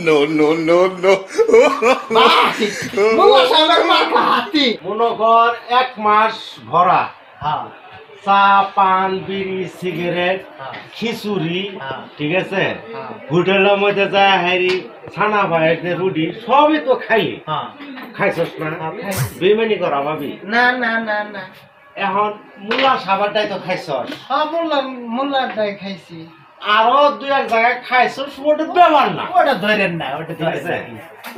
No, no, no, no. মনে কর 1 মাস ভরা চা পান বিড়ি সিগারেট খিচুড়ি ঠিক আছে হোটেলের মধ্যে যায় হারি ছানা ভাইয়ের রুটি সবই তো খাইলি খাইছস না বেমানি করা ভাবি না না না না এখন মুলা সাবারটাই তো খাইছস মোল্লাটাই খাইছি আরো 2-1 জায়গায় খাইছস ওটা ব্যবহার না ওটা ধরেন না ওটা ঠিক আছে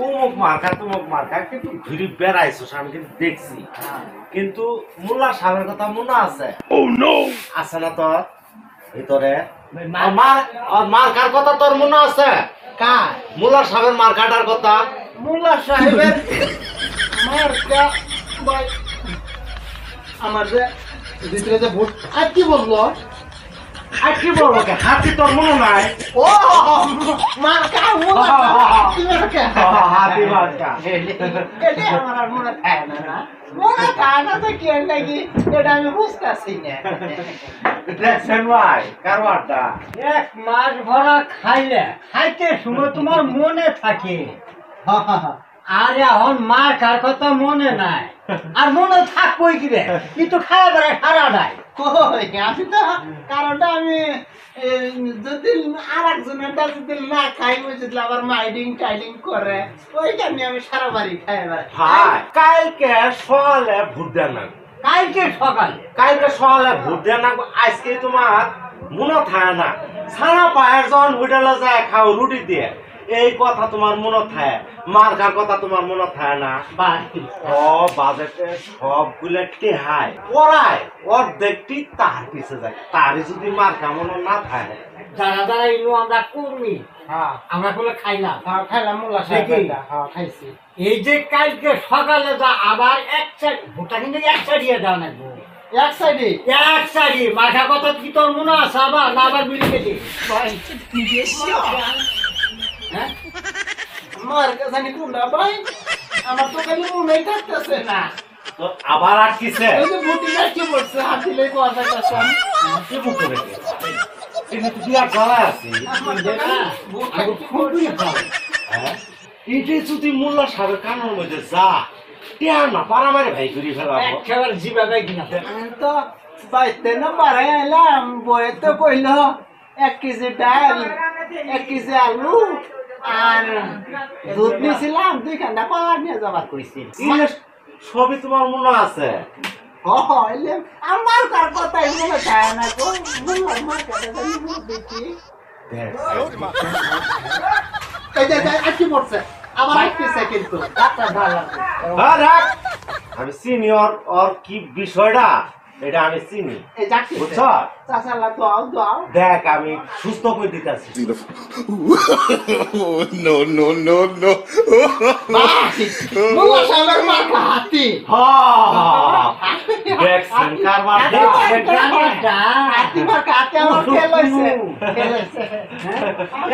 অমুক মার্কা তুমুক মার্কা কিন্তু ঘুরে বেড়াইছস আমি কিন্তু দেখছি কিন্তু মুলা সাবের কথা মনে আছে আছে না তোর ভিতরে মার্কার কথা তোর মনে আছে কার মুলা সাবের মার্কাটার কথা মোল্লা সাহেবের মার্কা ভাই আমার যে ভিতরে যে ভোট আর কি বললো আর কি বলবো হাতি তোর মনে নাই ও মার্কা হাতি মার্কা এটা আমার আর মনে থাকে না মনে থাকে না তো কি লাগি এটা আমি বুঝতেছি না দেখছেন ভাই কারবারটা 1 মাস ভরা খাইতে সময় তোমার মনে থাকে আর এখন মার কার কথা মনে নাই আর মনে থাকবই কি রে কিন্তু খাওয়া বেড়ে সারা নাই কই আমি তো কারণটা আমি যদি আর একজনের যদি না খাই বুঝলি আবার মাইডিং টাইডিং করে ওইটা নিয়ে আমি সারা বাড়ি খাই ভাই কালকে সকালে ভোট দেন না কালকে সকালে ভোট দেন না আজকে তোমার মনে থাকে না ছানা পায়ের যখন হোটেলে যায় খাও রুটি দিয়ে এই কথা তোমার মনে থাকে মার্কার কথা তোমার মনে থাকে না বাজেটে সবগুলো টেহাই পড়ায় অর্ধেকটি তার পিছে যায় তারই যদি মার্কা মনে না থাকে যারা যারা ইনো আমরা কর্মী আমরা গুলো খাইলাম খাইলাম মোল্লা সাহেবটা খাইছি এই যে কালকে সকালে যা আবার এক সাইড ভোটটা কিন্তু এক সাইডে দাও না এক সাইডে মাথা কথা কি তোর মনে আছে আবার না আবার মিলি কেটে আমার কাছে কোনটা ভাই আমার তো খালি মনেই থাকতেছে না তো আবার আর কিছে এই যে বুটি কি পড়ছে হাত দিলেই কথা কাছে কি মুখ করে এটা তো বিয়া গলা আছে এইটাই যদি মোল্লা সাহেবের কানের মধ্যে যা টিয়া না পারা মারে ভাই করি ফেলাবো একেবারে জিবাবে কিনা তো বাইতে না পারে এলাম বয়ে তো কইল 1 কেজি ডাল 1 কেজি আলু আর দুধ নিয়েছিলাম 2 খান্ডা কলা নিয়ে যাবার কইছি সবই তোমার মনে আছে আমার কার কথাই মনে থাকে না গো আমার কথা দেখি কি পড়ছে আবার আসতেছে কিন্তু আমি সিনিয়র ওর কি বিষয়টা এটা আমি চিনি বুঝছ দেখ আমি সুস্থ করে দিতেছি No, no, no, no. দেখছেন কারবারটা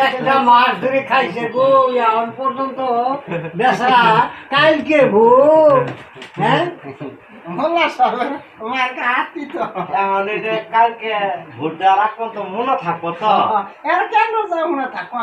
একটা মাছ ধরে খাইছে গো এখন পর্যন্ত বেচারা কালকে ভোগ হ্যাঁ কালকে ভোট দেওয়ার আগ পর্যন্ত মনে থাকবো তো কেন মনে থাকবো